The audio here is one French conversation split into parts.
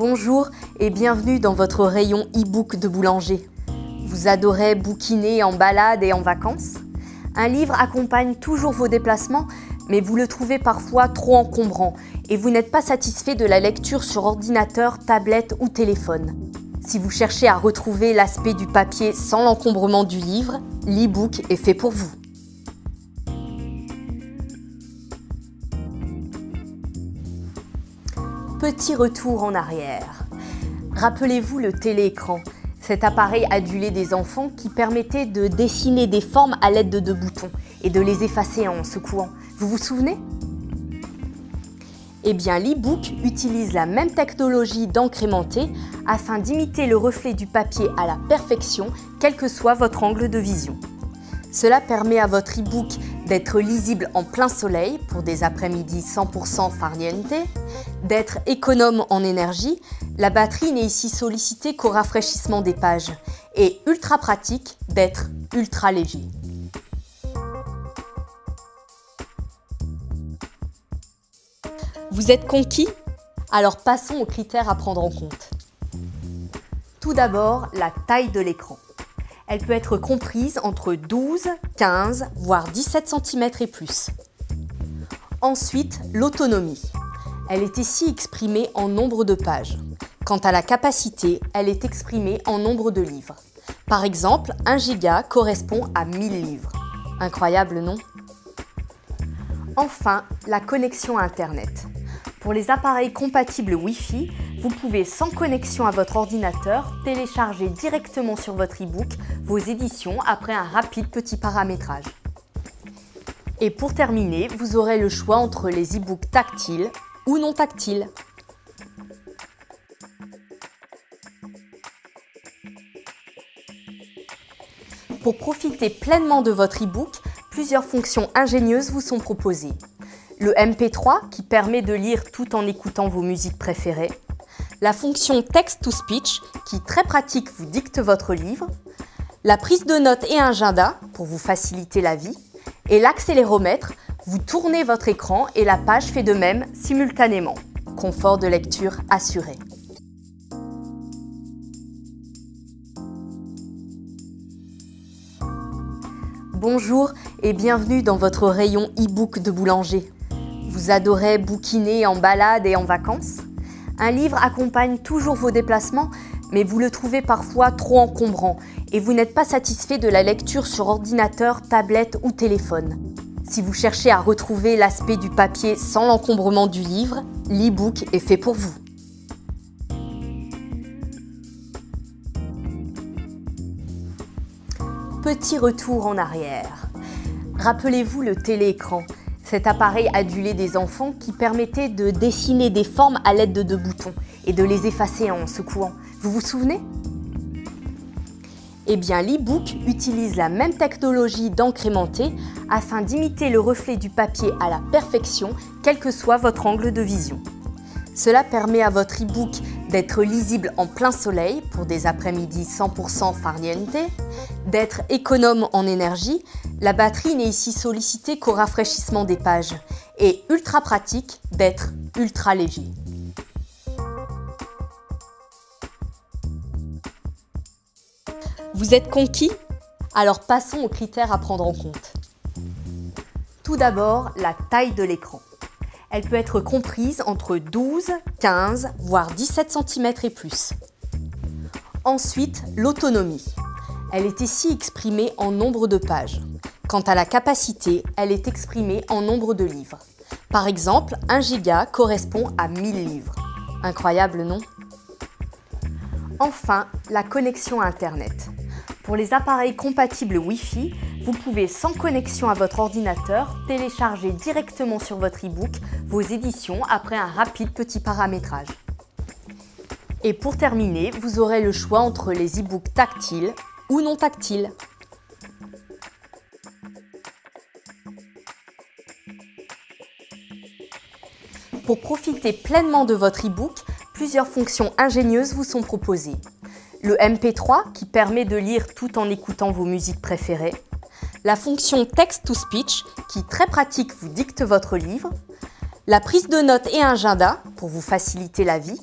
Bonjour et bienvenue dans votre rayon e-book de boulanger. Vous adorez bouquiner en balade et en vacances? Un livre accompagne toujours vos déplacements, mais vous le trouvez parfois trop encombrant et vous n'êtes pas satisfait de la lecture sur ordinateur, tablette ou téléphone. Si vous cherchez à retrouver l'aspect du papier sans l'encombrement du livre, l'e-book est fait pour vous. Petit retour en arrière. Rappelez-vous le téléécran, cet appareil adulé des enfants qui permettait de dessiner des formes à l'aide de 2 boutons et de les effacer en secouant. Vous vous souvenez? Eh bien, l'e-book utilise la même technologie d'encre aimantée afin d'imiter le reflet du papier à la perfection, quel que soit votre angle de vision. Cela permet à votre e-book d'être lisible en plein soleil pour des après-midi 100% farniente, d'être économe en énergie, la batterie n'est ici sollicitée qu'au rafraîchissement des pages, et ultra pratique d'être ultra léger. Vous êtes conquis? Alors passons aux critères à prendre en compte. Tout d'abord, la taille de l'écran. Elle peut être comprise entre 12, 15, voire 17 cm et plus. Ensuite, l'autonomie. Elle est ici exprimée en nombre de pages. Quant à la capacité, elle est exprimée en nombre de livres. Par exemple, 1 giga correspond à 1000 livres. Incroyable, non? Enfin, la connexion à Internet. Pour les appareils compatibles Wi-Fi, vous pouvez, sans connexion à votre ordinateur, télécharger directement sur votre e-book vos éditions après un rapide petit paramétrage. Et pour terminer, vous aurez le choix entre les e-books tactiles ou non tactiles. Pour profiter pleinement de votre e-book, plusieurs fonctions ingénieuses vous sont proposées. Le MP3 qui permet de lire tout en écoutant vos musiques préférées, la fonction Text-to-Speech qui, très pratique, vous dicte votre livre, la prise de notes et agenda pour vous faciliter la vie, et l'accéléromètre, vous tournez votre écran et la page fait de même simultanément. Confort de lecture assuré. Bonjour et bienvenue dans votre rayon e-book de boulanger. Vous adorez bouquiner en balade et en vacances? Un livre accompagne toujours vos déplacements, mais vous le trouvez parfois trop encombrant et vous n'êtes pas satisfait de la lecture sur ordinateur, tablette ou téléphone. Si vous cherchez à retrouver l'aspect du papier sans l'encombrement du livre, l'e-book est fait pour vous. Petit retour en arrière. Rappelez-vous le téléécran, cet appareil adulé des enfants qui permettait de dessiner des formes à l'aide de 2 boutons et de les effacer en secouant. Vous vous souvenez? Eh bien, l'e-book utilise la même technologie d'encre aimantée afin d'imiter le reflet du papier à la perfection, quel que soit votre angle de vision. Cela permet à votre e-book d'être lisible en plein soleil pour des après-midi 100% farniente, d'être économe en énergie, la batterie n'est ici sollicitée qu'au rafraîchissement des pages, et ultra pratique d'être ultra léger. Vous êtes conquis? Alors passons aux critères à prendre en compte. Tout d'abord, la taille de l'écran. Elle peut être comprise entre 12, 15, voire 17 cm et plus. Ensuite, l'autonomie. Elle est ici exprimée en nombre de pages. Quant à la capacité, elle est exprimée en nombre de livres. Par exemple, 1 giga correspond à 1000 livres. Incroyable, non? Enfin, la connexion à Internet. Pour les appareils compatibles Wi-Fi, vous pouvez, sans connexion à votre ordinateur, télécharger directement sur votre e-book vos éditions après un rapide petit paramétrage. Et pour terminer, vous aurez le choix entre les e-books tactiles ou non tactiles. Pour profiter pleinement de votre e-book, plusieurs fonctions ingénieuses vous sont proposées. Le MP3 qui permet de lire tout en écoutant vos musiques préférées, la fonction Text-to-Speech qui, très pratique, vous dicte votre livre, la prise de notes et agenda pour vous faciliter la vie,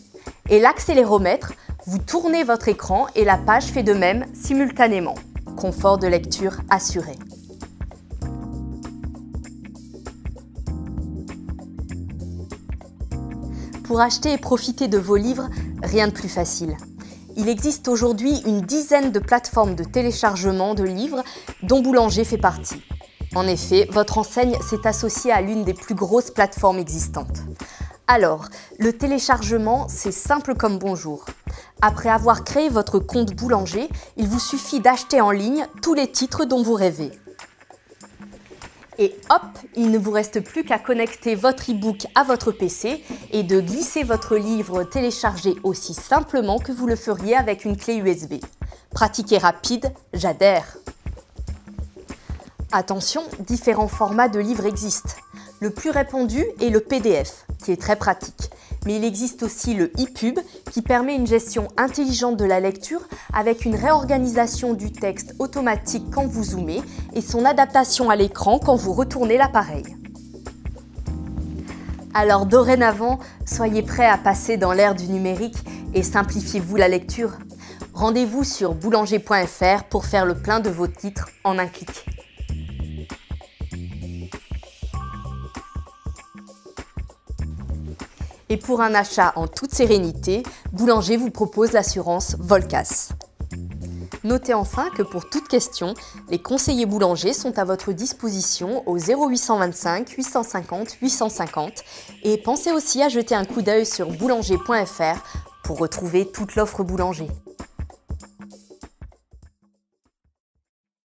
Et l'accéléromètre, vous tournez votre écran et la page fait de même simultanément. Confort de lecture assuré. Pour acheter et profiter de vos livres, rien de plus facile. Il existe aujourd'hui une dizaine de plateformes de téléchargement de livres dont Boulanger fait partie. En effet, votre enseigne s'est associée à l'une des plus grosses plateformes existantes. Alors, le téléchargement, c'est simple comme bonjour. Après avoir créé votre compte Boulanger, il vous suffit d'acheter en ligne tous les titres dont vous rêvez. Et hop, il ne vous reste plus qu'à connecter votre e-book à votre PC et de glisser votre livre téléchargé aussi simplement que vous le feriez avec une clé USB. Pratique et rapide, j'adhère. Attention, différents formats de livres existent. Le plus répandu est le PDF, qui est très pratique. Mais il existe aussi le e-pub, qui permet une gestion intelligente de la lecture avec une réorganisation du texte automatique quand vous zoomez et son adaptation à l'écran quand vous retournez l'appareil. Alors dorénavant, soyez prêts à passer dans l'ère du numérique et simplifiez-vous la lecture. Rendez-vous sur boulanger.fr pour faire le plein de vos titres en un clic. Et pour un achat en toute sérénité, Boulanger vous propose l'assurance Volcas. Notez enfin que pour toute question, les conseillers Boulanger sont à votre disposition au 0825 850 850 et pensez aussi à jeter un coup d'œil sur boulanger.fr pour retrouver toute l'offre Boulanger.